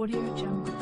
Audio Jungle.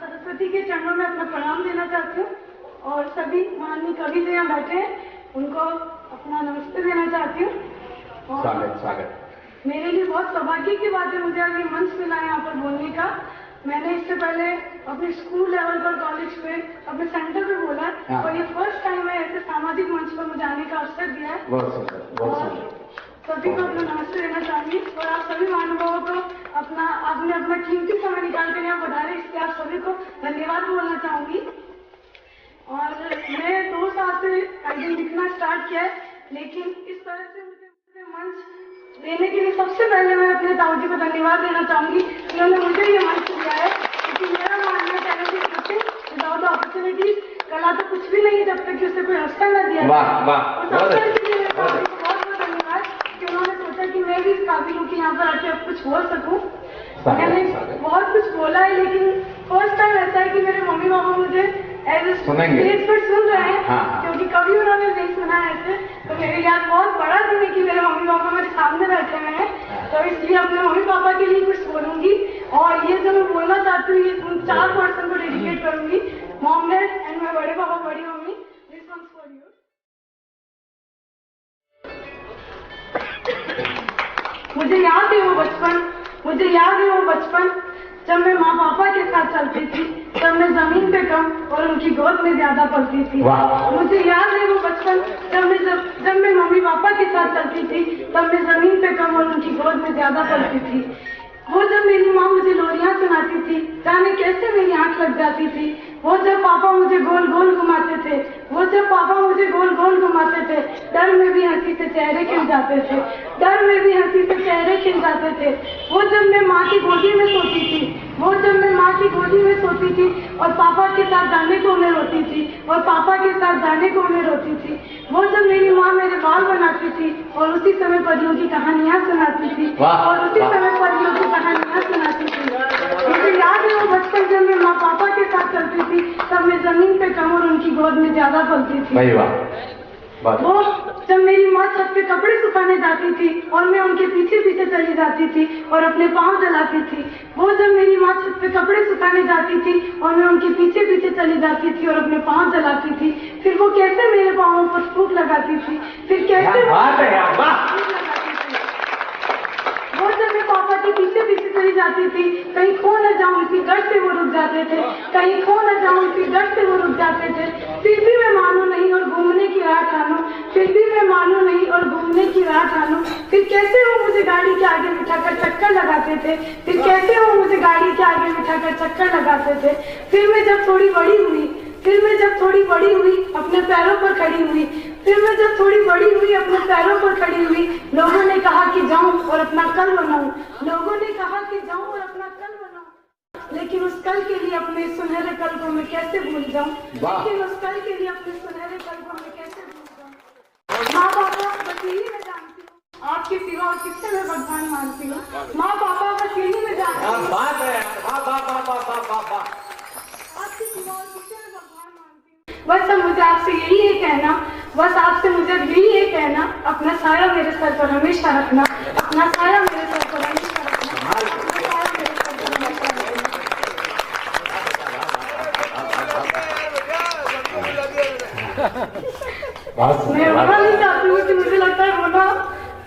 Saraswati के चरणों में अपना प्रणाम देना चाहती हूँ और सभी माननीय कवि जो यहाँ बैठे हैं उनको अपना नमस्ते देना चाहती हूँ। स्वागत स्वागत। मेरे लिए बहुत सौभाग्य की बात है मुझे आज ये मंच मिला यहाँ पर बोलने का। मैंने इससे पहले अपने स्कूल लेवल पर, कॉलेज पे, अपने सेंटर पे बोला और ये फर्स्ट टाइम है ऐसे सामाजिक मंच पर मुझे आने का अवसर दिया है। बहुत सुंदर, बहुत सुंदर। सभी को अपना नमस्ते देना चाहूंगी और आप सभी महानुभावों को आपने अपना कीमती समय निकाल कर यहाँ पधारे, इसलिए आप सभी को धन्यवाद बोलना चाहूंगी। और मैं 2 साल से आइडिया लिखना स्टार्ट किया है, लेकिन इस तरह से मुझे मंच देने के लिए सबसे पहले मैं अपने ताऊ जी को धन्यवाद देना चाहूंगी। उन्होंने मुझे ये मंच दिया है, क्योंकि मेरा मानना है विदाउट अपॉर्चुनिटीज कला तो कुछ भी नहीं जब तक कि उसे कोई अवसर न दिया। उन्होंने सोचा कि मैं भी इस काबिल हूँ कि यहाँ पर आके अब कुछ बोल सकूँ। मैंने बहुत कुछ बोला है, लेकिन फर्स्ट टाइम ऐसा है कि मेरे मम्मी पापा मुझे एज ए स्टेज पर सुन रहे हैं। क्योंकि कभी उन्होंने नहीं सुना है ऐसे, तो मेरे लिए बहुत बड़ा दिन है कि मेरे मम्मी पापा मेरे सामने बैठे हुए हैं। तो इसलिए अपने मम्मी पापा के लिए कुछ बोलूंगी और ये जो मैं बोलना चाहती हूँ ये उन 4 पर्सन को डेडिकेट करूंगी, मॉम डैड एंड माय बड़े पापा, बड़ी mummy. This one's for you. मुझे याद है वो बचपन जब मैं माँ पापा के साथ चलती थी, तब मैं जमीन पे कम और उनकी गोद में ज्यादा पलती थी। मुझे याद है वो बचपन जब मैं मम्मी पापा के साथ चलती थी, तब मैं जमीन पे कम और उनकी गोद में ज्यादा पलती थी। वो जब मेरी माँ मुझे लोरियां सुनाती थी, जाने कैसे मेरी आंख लग जाती थी। वो जब पापा मुझे गोल गोल घुमाते थे, वो जब पापा मुझे गोल गोल घुमाते थे, डर में भी हंसी से चेहरे खिल जाते थे, डर में भी हंसी से चेहरे खिल जाते थे। वो जब मैं माँ की गोदी में सोती थी, वो जब मैं माँ की गोदी में सोती थी और पापा के साथ जाने को मैं रोती थी, और पापा के साथ जाने को मैं रोती थी। वो जब मेरी माँ मेरे बाल बनाती थी और उसी समय परियों की कहानियाँ सुनाती थी, और उसी समय परियों की कहानियाँ सुनाती थी। मुझे याद है वो बचपन जब मैं माँ पापा के साथ चलती थी, तब मैं जमीन पे कम और उनकी गोद में ज्यादा पलती थी। वो जब मेरी माँ छत पे कपड़े सुखाने जाती थी और मैं उनके पीछे पीछे चली जाती थी और अपने पाँव जलाती थी। वो जब मेरी माँ छत पे कपड़े सुखाने जाती थी और मैं उनके पीछे पीछे चली जाती थी और अपने पाँव जलाती थी, फिर वो कैसे मेरे पाँवों पर फूंक लगाती थी, फिर कैसे वो जब मैं पापा के पीछे पीछे चली जाती थी, कहीं खो न जाऊं इसी डर से वो रुक जाते थे, कहीं खो न जाऊं इसी डर से वो रुक जाते थे। फिर भी मैं मानूं नहीं और घूमने की राह ठानूं, फिर भी मैं मानूं नहीं और घूमने की राह ठानूं। फिर कैसे वो मुझे गाड़ी के आगे बिठाकर चक्कर लगाते थे, फिर कैसे वो मुझे गाड़ी के आगे बिठाकर चक्कर लगाते थे। फिर मैं जब थोड़ी बड़ी हुई, फिर मैं जब थोड़ी बड़ी हुई, अपने पैरों पर खड़ी हुई, फिर मैं जब थोड़ी बड़ी हुई, अपने पैरों पर खड़ी हुई, लोगों ने कहा कि जाऊं और अपना कल बनाऊं, लोगों ने कहा कि जाऊं और अपना कल बनाऊं। लेकिन उस कल के लिए अपने सुनहरे कल को मैं कैसे भूल जाऊं, लेकिन उस कल के लिए अपने सुनहरे कल को मैं कैसे भूल जाऊं। माँ बाबा बस यही मैं जानती हूँ, आपके सिवा और किससे मैं भगवान मानती हूँ। माँ बाबा बस यही मैं जानती हूँ, आपके सिवा और किससे मैं भगवान मानती हूँ। बस अब मुझे आपसे यही है कहना, बस आपसे मुझे यही है कहना, अपना साया मेरे सर पर हमेशा रखना, अपना साया मेरे सर पर हमेशा रखना, अपना साया मेरे सर पर हमेशा रखना। मैं रोना नहीं चाहती हूँ कि मुझे लगता है रोना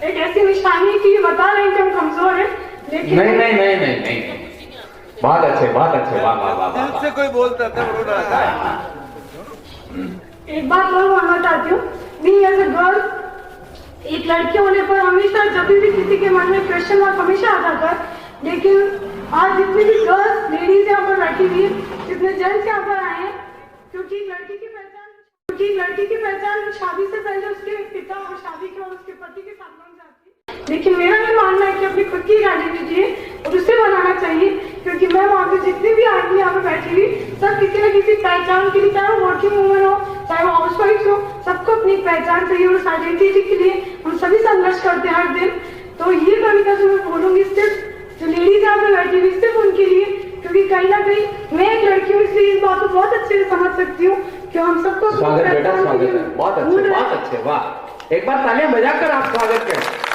एक ऐसी निशानी है कि बता रहे हैं कि हम कमजोर हैं, लेकिन नहीं, बहुत अच्छे, वाह। से कोई बोलता था रो रहा था। एक बात और मानना चाहती हूँ, बीइंग एज अ गर्ल, एक लड़की होने पर हमेशा जब भी किसी के मन में क्वेश्चन मार्क हमेशा आता था। लेकिन आज जितनी भी गर्ल्स लेडीज यहाँ पर बैठी हुई है, जितने जेंट्स यहाँ पर आए हैं, क्योंकि लड़की की पहचान शादी से पहले उसके पिता और शादी के बाद उसके पति के साथ बन जाती है। लेकिन मेरा ये मानना है कि अपनी खुद की गाड़ी लीजिए और उसे बनाना चाहिए, क्योंकि मैं वहाँ पे जितनी भी आदमी यहाँ पे बैठी हुई, सब किसी न किसी पहचान के लिए, चाहे वो वर्किंग वूमेन हो, चाहे वो हाउस वाइफ हो, सबको अपनी पहचान चाहिए और उस आइडेंटिटी के लिए हम सभी संघर्ष करते हैं हर दिन। तो ये कविता जो मैं बोलूंगी सिर्फ जो लेडीज यहाँ पे बैठी हुई, सिर्फ उनके लिए, क्योंकि कहीं ना कहीं मैं एक लड़की हूँ, इसलिए इस बात को बहुत अच्छे से समझ सकती हूँ कि हम सबको स्वागत है, बहुत अच्छे, वाह। एक बार तालियां बजाकर आप स्वागत करें।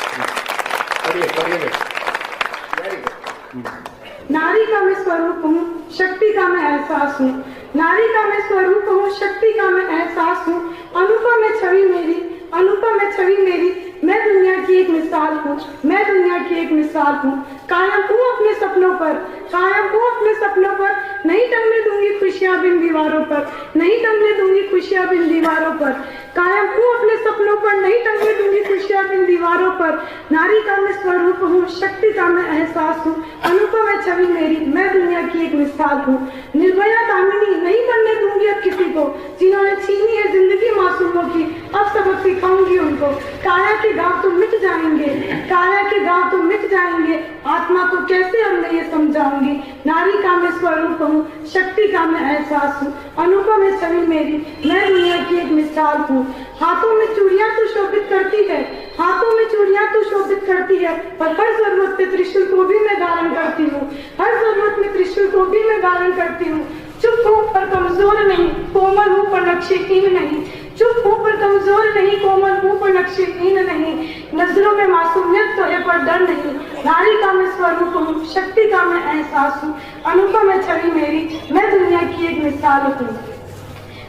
नारी का मैं स्वरूप हूँ, शक्ति का मैं एहसास हूँ, नारी का मैं स्वरूप हूँ, शक्ति का मैं एहसास हूँ, अनुपम है छवि मेरी, अनुपम है छवि मेरी, मैं दुनिया की एक मिसाल हूँ, मैं दुनिया की एक मिसाल हूँ। कायम हूँ अपने सपनों पर, कायम हूँ अपने सपनों पर, नहीं टंगने दूंगी खुशियाँ बिन दीवारों पर, नहीं टंगने दूंगी खुशियाँ बिन दीवारों पर, कायम हूँ अपने सपनों पर, नहीं टंगने दूंगी खुशियाँ बिन दीवारों पर। नारी का मैं स्वरूप हूँ, शक्ति का मैं एहसास हूँ, अनुपम है छवि मेरी, मैं दुनिया की एक मिसाल हूँ। निर्भया दामिनी, नहीं बनने दूंगी अब किसी को, जिन्होंने छीनी है जिंदगी मासूमों की, अब सबक सिखाऊंगी उनको। काया के गाँव तो मिट जाएंगे, काया के गाँव तो मिट जाएंगे, आत्मा को कैसे अब मैं ये समझाऊंगी। नारी का मैं स्वरूप हूँ, शक्ति का मैं एहसास हूँ, अनुपम है छवि मेरी, मैं दुनिया की एक मिसाल हूँ। हाथों में चूड़ियां तो शोभित करती है, हाथों में चूड़ियां तो शोभित करती है, पर हर जरूरत पे त्रिशूल को भी मैं धारण करती हूँ, हर जरूरत में त्रिशूल को भी मैं धारण करती हूँ। चुप हूँ पर कमजोर नहीं, कोमल हूँ पर नक्शेहीन नहीं, चुप हूँ पर कमजोर नहीं, कोमल हूँ पर नक्शेहीन नहीं, नजरों में मासूमियत तो है पर डर नहीं। नारी का मैं स्वरूप हूँ, शक्ति का मैं एहसास हूँ, अनुपम है छवि मेरी, मैं दुनिया की एक मिसाल हूँ।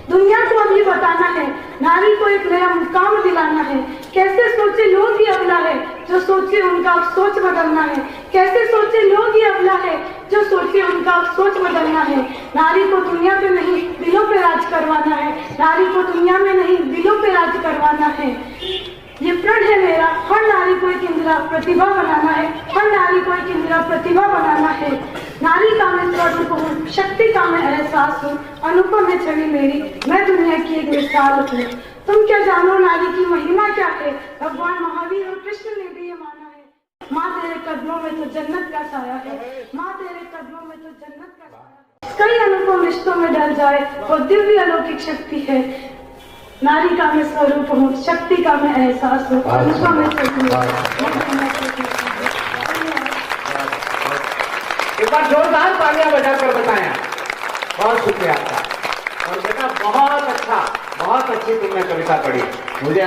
दुनिया को अब ये बताना है, नारी को एक नया मुकाम दिलाना है। कैसे सोचे लोग ही अबला है, जो सोचे उनका अब सोच बदलना है। कैसे सोचे लोग ही अबला है, जो सोचे उनका अब सोच बदलना है। नारी को दुनिया पे नहीं दिलों पे राज करवाना है, नारी को दुनिया में नहीं दिलों पे राज करवाना है। ये प्रण है मेरा, हर नारी को एक इंदिरा प्रतिभा बनाना है, हर नारी को एक इंदिरा प्रतिभा बनाना है। नारी का मैं स्वरूप हूँ, शक्ति का मैं एहसास हूँ, अनुपम है छवि मेरी, मैं दुनिया की एक मिसाल हूँ। तुम क्या जानो नारी की महिमा क्या है, भगवान महावीर और कृष्ण ने भी ये माना है। माँ तेरे कदमों में तो जन्नत का साया है, माँ तेरे कदमों में तो जन्नत का साया है। कई अनुपम रिश्तों में ढल जाए वो दिव्य अलौकिक शक्ति है। नारी का मैं स्वरूप हूँ, शक्ति का मैं एहसास हूँ, अनुपम है छवि। एक बार जोरदार तालियां बजाकर बताया। बहुत शुक्रिया आपका। और बेटा बहुत अच्छा, बहुत अच्छी तुमने कविता पढ़ी। मुझे